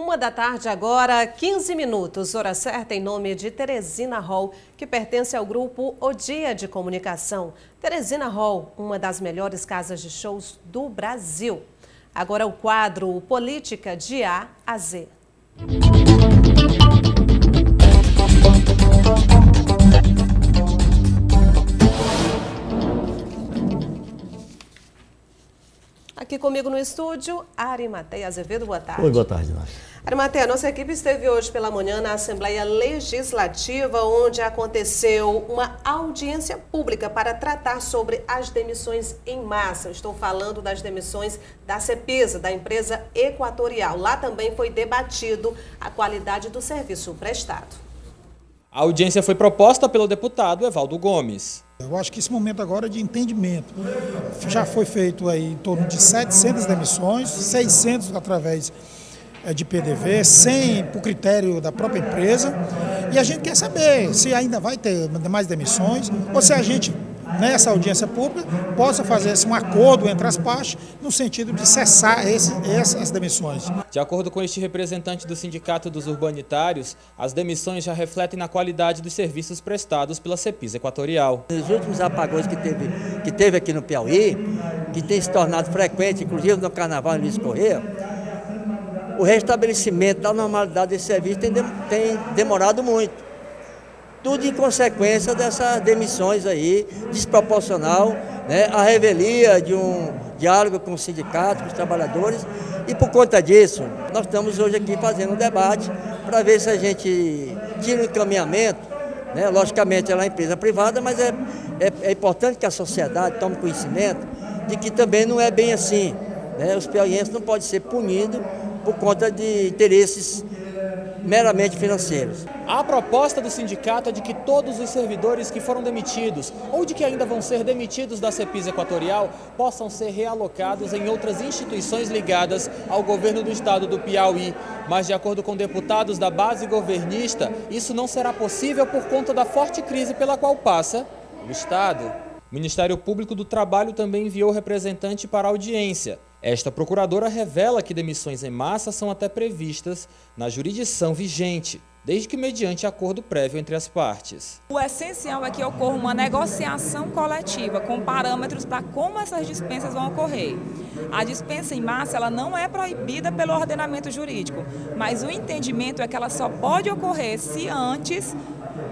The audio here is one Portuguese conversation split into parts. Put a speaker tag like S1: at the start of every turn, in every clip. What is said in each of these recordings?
S1: 1 da tarde agora, 15 minutos, hora certa, em nome de Teresina Hall, que pertence ao grupo O Dia de Comunicação. Teresina Hall, uma das melhores casas de shows do Brasil. Agora o quadro Política de A a Z. Aqui comigo no estúdio, Arimateia Azevedo, boa tarde.
S2: Oi, boa tarde, Nádia.
S1: Arimateia, nossa equipe esteve hoje pela manhã na Assembleia Legislativa, onde aconteceu uma audiência pública para tratar sobre as demissões em massa. Eu estou falando das demissões da CEPISA, da empresa Equatorial. Lá também foi debatido a qualidade do serviço prestado.
S3: A audiência foi proposta pelo deputado Evaldo Gomes.
S4: Eu acho que esse momento agora é de entendimento. Já foi feito aí em torno de 700 demissões, 600 através de PDV, 100 por critério da própria empresa. E a gente quer saber se ainda vai ter mais demissões ou se a gente, nessa audiência pública, possa fazer um acordo entre as partes no sentido de cessar essas demissões.
S3: De acordo com este representante do Sindicato dos Urbanitários, as demissões já refletem na qualidade dos serviços prestados pela CEPISA Equatorial.
S5: Nos últimos apagões que teve aqui no Piauí, que tem se tornado frequente, inclusive no Carnaval em Luiz Correia, o restabelecimento da normalidade desse serviço tem demorado muito. Tudo em consequência dessas demissões aí, desproporcional, né, a revelia de um diálogo com o sindicato, com os trabalhadores, e por conta disso, nós estamos hoje aqui fazendo um debate para ver se a gente tira um encaminhamento, né, logicamente ela é uma empresa privada, mas é importante que a sociedade tome conhecimento de que também não é bem assim, né, os piauienses não podem ser punidos por conta de interesses meramente financeiros.
S3: A proposta do sindicato é de que todos os servidores que foram demitidos ou de que ainda vão ser demitidos da CEPISA Equatorial possam ser realocados em outras instituições ligadas ao governo do estado do Piauí. Mas, de acordo com deputados da base governista, isso não será possível por conta da forte crise pela qual passa o estado. O Ministério Público do Trabalho também enviou representante para a audiência. Esta procuradora revela que demissões em massa são até previstas na jurisdição vigente, desde que mediante acordo prévio entre as partes.
S6: O essencial é que ocorra uma negociação coletiva com parâmetros para como essas dispensas vão ocorrer. A dispensa em massa ela não é proibida pelo ordenamento jurídico, mas o entendimento é que ela só pode ocorrer se antes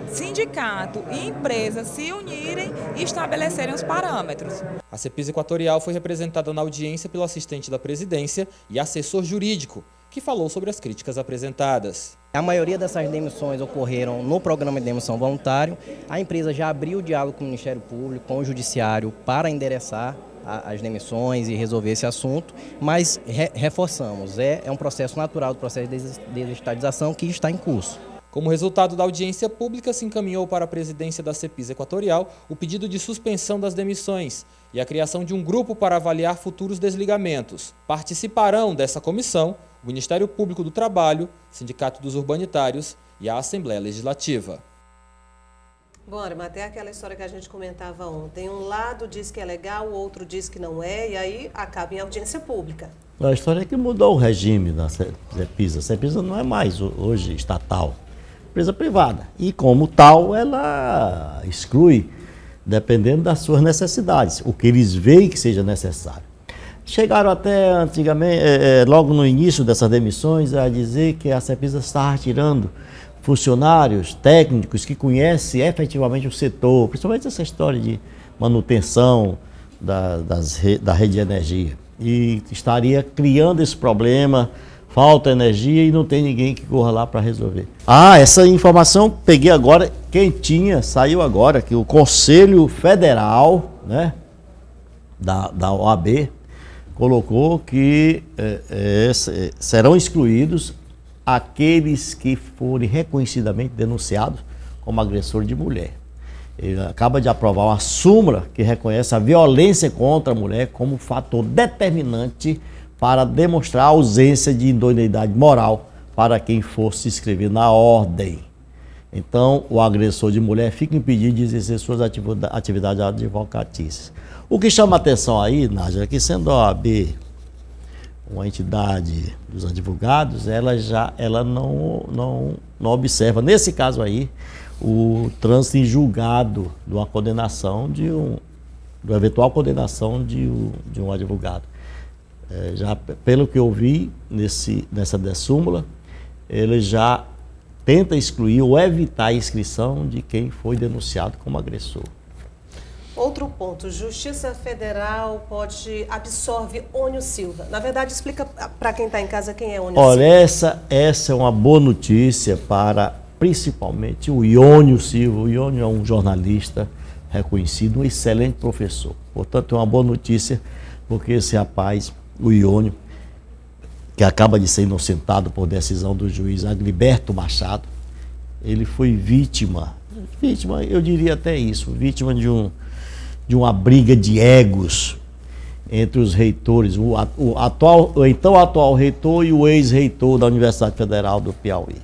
S6: sindicato e empresa se unirem e estabelecerem os parâmetros.
S3: A CEPISA Equatorial foi representada na audiência pelo assistente da presidência e assessor jurídico, que falou sobre as críticas apresentadas.
S7: A maioria dessas demissões ocorreram no programa de demissão voluntário. A empresa já abriu o diálogo com o Ministério Público, com o Judiciário, para endereçar as demissões e resolver esse assunto, mas reforçamos, é um processo natural do processo de desestatização que está em curso.
S3: Como resultado da audiência pública, se encaminhou para a presidência da CEPISA Equatorial o pedido de suspensão das demissões e a criação de um grupo para avaliar futuros desligamentos. Participarão dessa comissão o Ministério Público do Trabalho, Sindicato dos Urbanitários e a Assembleia Legislativa.
S1: Bom, até aquela história que a gente comentava ontem. Um lado diz que é legal, o outro diz que não é, e aí acaba em audiência pública.
S2: A história é que mudou o regime da CEPISA. A CEPISA não é mais hoje estatal, empresa privada. E como tal, ela exclui, dependendo das suas necessidades, o que eles veem que seja necessário. Chegaram até antigamente, logo no início dessas demissões, a dizer que a CEPISA está retirando funcionários técnicos que conhecem efetivamente o setor, principalmente essa história de manutenção da rede de energia. E estaria criando esse problema, falta energia e não tem ninguém que corra lá para resolver. Essa informação peguei agora, quentinha, saiu agora, que o Conselho Federal, né, da OAB colocou que serão excluídos aqueles que forem reconhecidamente denunciados como agressor de mulher. Ele acaba de aprovar uma súmula que reconhece a violência contra a mulher como fator determinante para demonstrar a ausência de idoneidade moral para quem for se inscrever na ordem. Então, o agressor de mulher fica impedido de exercer suas atividades advocatícias. O que chama atenção aí, Nádia, é que sendo a OAB uma entidade dos advogados, ela não observa, nesse caso aí, o trânsito em julgado de uma condenação do eventual condenação de um advogado. Já pelo que eu vi nessa súmula, ele já tenta excluir ou evitar a inscrição de quem foi denunciado como agressor.
S1: Outro ponto, Justiça Federal absorve Ônio Silva. Na verdade, explica para quem está em casa quem é Ônio Silva.
S2: Olha, essa é uma boa notícia para principalmente o Iônio Silva. O Iônio é um jornalista reconhecido, um excelente professor. Portanto, é uma boa notícia, porque esse rapaz, o Iônio, que acaba de ser inocentado por decisão do juiz Agliberto Machado, ele foi vítima, eu diria até isso, vítima de uma briga de egos entre os reitores, o então atual reitor e o ex-reitor da Universidade Federal do Piauí.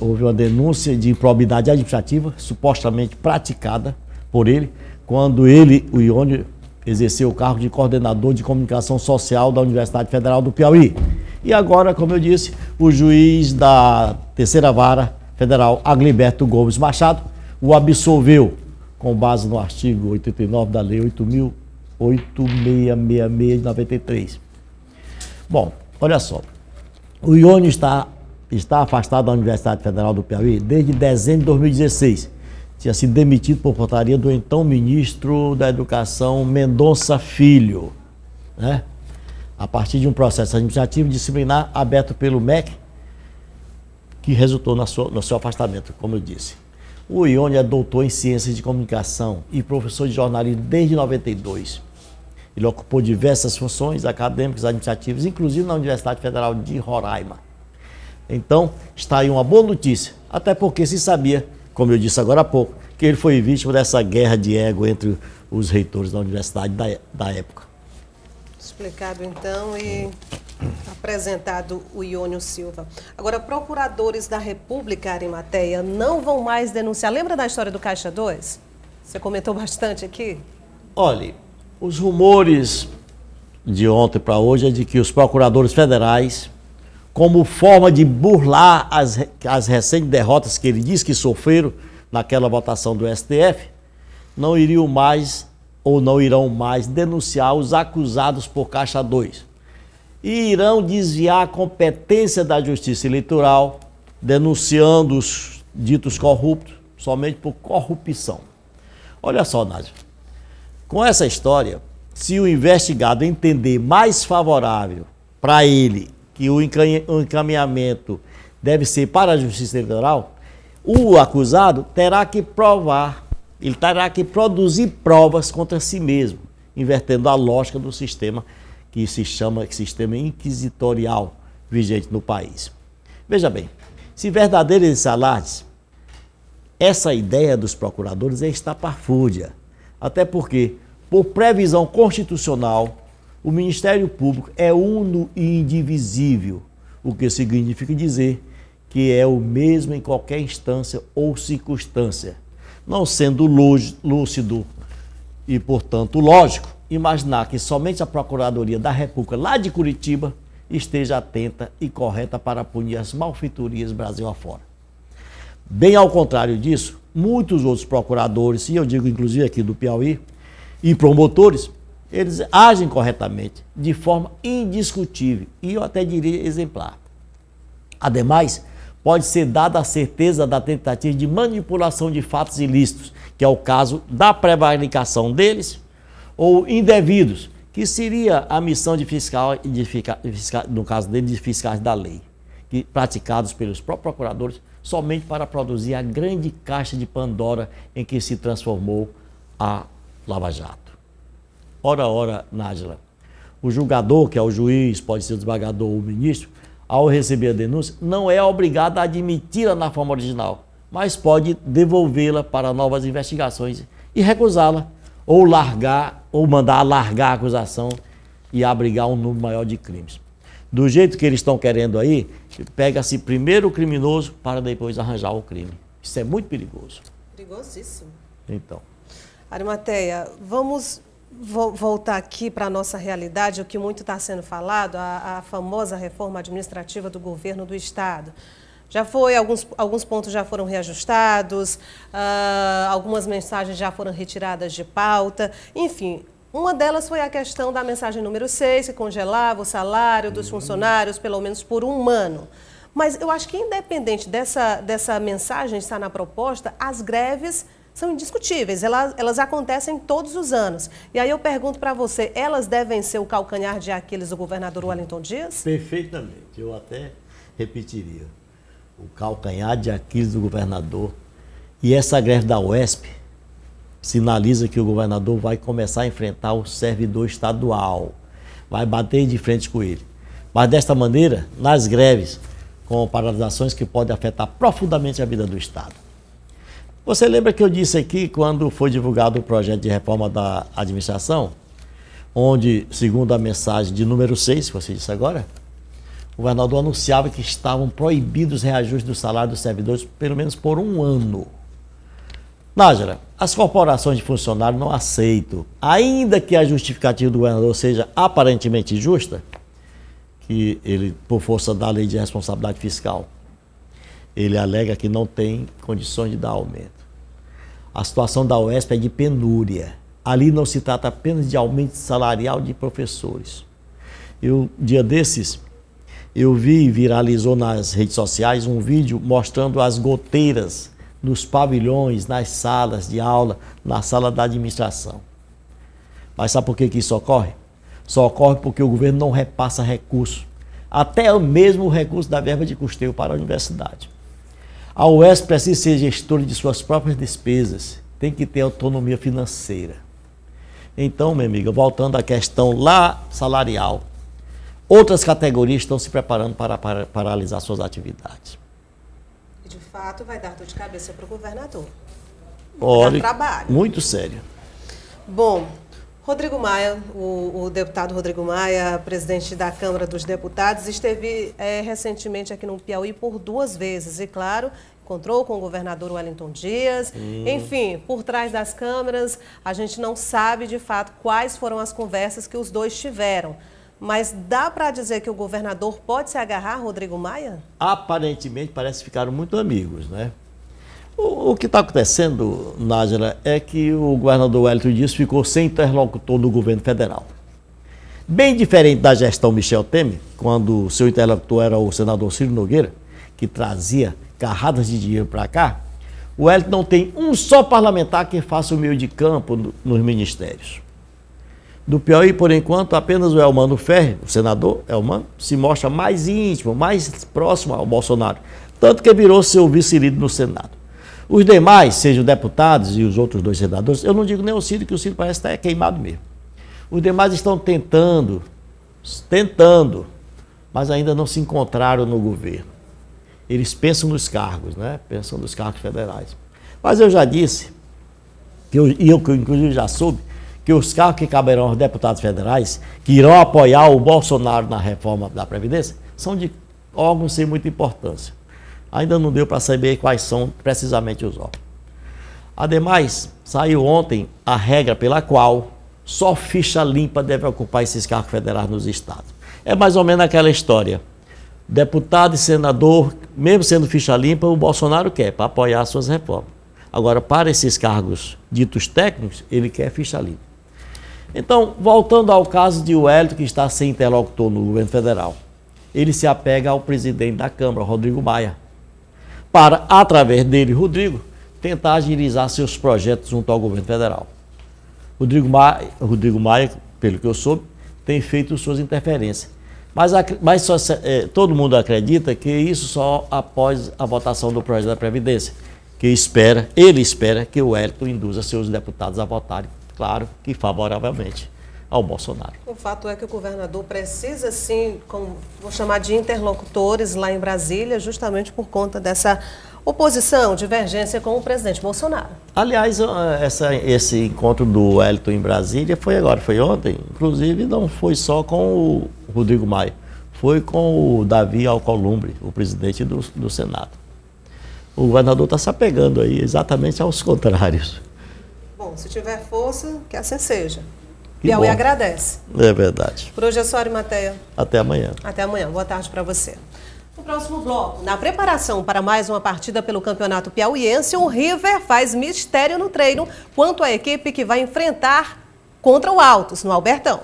S2: Houve uma denúncia de improbidade administrativa, supostamente praticada por ele, quando o Iônio, exerceu o cargo de coordenador de comunicação social da Universidade Federal do Piauí. E agora, como eu disse, o juiz da terceira vara federal, Agliberto Gomes Machado, o absolveu com base no artigo 89 da Lei 8.666 de 93. Bom, olha só, o Iônio está afastado da Universidade Federal do Piauí desde dezembro de 2016. Tinha sido demitido por portaria do então ministro da Educação, Mendonça Filho, né? A partir de um processo administrativo disciplinar aberto pelo MEC, que resultou no seu afastamento, como eu disse. O Iônio é doutor em Ciências de Comunicação e professor de jornalismo desde 92. Ele ocupou diversas funções acadêmicas, administrativas, inclusive na Universidade Federal de Roraima. Então, está aí uma boa notícia, até porque se sabia, como eu disse agora há pouco, que ele foi vítima dessa guerra de ego entre os reitores da universidade da época.
S1: Explicado então e apresentado o Iônio Silva. Agora, procuradores da República, Arimateia, não vão mais denunciar. Lembra da história do Caixa 2? Você comentou bastante aqui.
S2: Olha, os rumores de ontem para hoje é de que os procuradores federais, como forma de burlar as recentes derrotas que ele diz que sofreram naquela votação do STF, não irão mais denunciar os acusados por Caixa 2. E irão desviar a competência da Justiça Eleitoral, denunciando os ditos corruptos somente por corrupção. Olha só, Nádia, com essa história, se o investigado entender mais favorável para ele que o encaminhamento deve ser para a Justiça Eleitoral, o acusado terá que provar, ele terá que produzir provas contra si mesmo, invertendo a lógica do sistema que se chama sistema inquisitorial vigente no país. Veja bem, se verdadeiros esses alardes, essa ideia dos procuradores é estapafúrdia, até porque, por previsão constitucional, o Ministério Público é uno e indivisível, o que significa dizer que é o mesmo em qualquer instância ou circunstância, não sendo lúcido e, portanto, lógico imaginar que somente a Procuradoria da República lá de Curitiba esteja atenta e correta para punir as malfeitorias Brasil afora. Bem ao contrário disso, muitos outros procuradores, e eu digo inclusive aqui do Piauí, e promotores, eles agem corretamente, de forma indiscutível e eu até diria exemplar. Ademais, pode ser dada a certeza da tentativa de manipulação de fatos ilícitos, que é o caso da prevaricação deles, ou indevidos, que seria a missão de fiscal, no caso dele, de fiscais da lei, praticados pelos próprios procuradores, somente para produzir a grande caixa de Pandora em que se transformou a Lava Jato. Ora, Nájila, o julgador, que é o juiz, pode ser o desembargador ou o ministro, ao receber a denúncia, não é obrigado a admiti-la na forma original, mas pode devolvê-la para novas investigações e recusá-la, ou mandar alargar a acusação e abrigar um número maior de crimes. Do jeito que eles estão querendo aí, pega-se primeiro o criminoso para depois arranjar o crime. Isso é muito perigoso.
S1: Perigosíssimo.
S2: Então.
S1: Arimateia, vamos Vou voltar aqui para a nossa realidade, o que muito está sendo falado, a famosa reforma administrativa do governo do Estado. Já foi, alguns pontos já foram reajustados, algumas mensagens já foram retiradas de pauta, enfim. Uma delas foi a questão da mensagem número 6, que congelava o salário dos funcionários, pelo menos por um ano. Mas eu acho que, independente dessa mensagem estar na proposta, as greves são indiscutíveis, elas acontecem todos os anos. E aí eu pergunto para você, elas devem ser o calcanhar de Aquiles do governador Wellington Dias?
S2: Perfeitamente, eu até repetiria. O calcanhar de Aquiles do governador. E essa greve da UESP sinaliza que o governador vai começar a enfrentar o servidor estadual, vai bater de frente com ele. Mas desta maneira, nas greves, com paralisações que podem afetar profundamente a vida do Estado. Você lembra que eu disse aqui, quando foi divulgado o projeto de reforma da administração, onde, segundo a mensagem de número 6, que você disse agora, o governador anunciava que estavam proibidos os reajustes do salário dos servidores, pelo menos por um ano. Nájera, as corporações de funcionários não aceitam, ainda que a justificativa do governador seja aparentemente justa, que ele, por força da lei de responsabilidade fiscal, ele alega que não tem condições de dar aumento. A situação da UESP é de penúria. Ali não se trata apenas de aumento salarial de professores. Dia desses, eu vi, viralizou nas redes sociais, um vídeo mostrando as goteiras nos pavilhões, nas salas de aula, na sala da administração. Mas sabe por que isso ocorre? Só ocorre porque o governo não repassa recursos, até mesmo o recurso da verba de custeio para a universidade. A UESP precisa ser gestora de suas próprias despesas, tem que ter autonomia financeira. Então, minha amiga, voltando à questão lá salarial, outras categorias estão se preparando para paralisar suas atividades.
S1: E, de fato, vai dar dor de cabeça para o governador.
S2: Olha,
S1: trabalho.
S2: Muito sério.
S1: Bom, Rodrigo Maia, o deputado Rodrigo Maia, presidente da Câmara dos Deputados, esteve recentemente aqui no Piauí por 2 vezes e, claro, encontrou com o governador Wellington Dias. Enfim, por trás das câmeras, a gente não sabe de fato quais foram as conversas que os dois tiveram. Mas dá para dizer que o governador pode se agarrar a Rodrigo Maia?
S2: Aparentemente, parece que ficaram muito amigos, né? O que está acontecendo, Nájera, é que o governador Wellington Dias ficou sem interlocutor no governo federal. Bem diferente da gestão Michel Temer, quando o seu interlocutor era o senador Ciro Nogueira, que trazia carradas de dinheiro para cá, o Wellington não tem um só parlamentar que faça o meio de campo nos ministérios. Do Piauí, por enquanto, apenas o Elmano Ferri, o senador Elmano, se mostra mais íntimo, mais próximo ao Bolsonaro, tanto que virou seu vice-líder no Senado. Os demais, sejam deputados e os outros 2 senadores, eu não digo nem o Ciro, que o Ciro parece estar queimado mesmo. Os demais estão tentando, mas ainda não se encontraram no governo. Eles pensam nos cargos, né? Pensam nos cargos federais. Mas eu já disse, que eu inclusive já soube, que os cargos que caberão aos deputados federais, que irão apoiar o Bolsonaro na reforma da Previdência, são de órgãos sem muita importância. Ainda não deu para saber quais são precisamente os órgãos. Ademais, saiu ontem a regra pela qual só ficha limpa deve ocupar esses cargos federais nos estados. É mais ou menos aquela história. Deputado e senador, mesmo sendo ficha limpa, o Bolsonaro quer, para apoiar suas reformas. Agora, para esses cargos ditos técnicos, ele quer ficha limpa. Então, voltando ao caso de Wellington, que está sem interlocutor no governo federal, ele se apega ao presidente da Câmara, Rodrigo Maia, para, através dele, Rodrigo, tentar agilizar seus projetos junto ao governo federal. Rodrigo Maia, pelo que eu soube, tem feito suas interferências. Mas todo mundo acredita que isso só após a votação do projeto da Previdência, que ele espera que o Wellington induza seus deputados a votarem, claro, que favoravelmente ao Bolsonaro.
S1: O fato é que o governador precisa, sim, vou chamar de interlocutores lá em Brasília, justamente por conta dessa oposição, divergência com o presidente Bolsonaro.
S2: Aliás, esse encontro do Wellington em Brasília foi ontem, inclusive não foi só com o Rodrigo Maia, foi com o Davi Alcolumbre, o presidente do Senado. O governador está se apegando aí exatamente aos contrários.
S1: Bom, se tiver força, que assim seja. Piauí agradece.
S2: É verdade.
S1: Por hoje é só, Arimateia.
S2: Até amanhã.
S1: Até amanhã. Boa tarde para você. No próximo bloco, na preparação para mais uma partida pelo Campeonato Piauiense, o River faz mistério no treino quanto à equipe que vai enfrentar contra o Altos, no Albertão.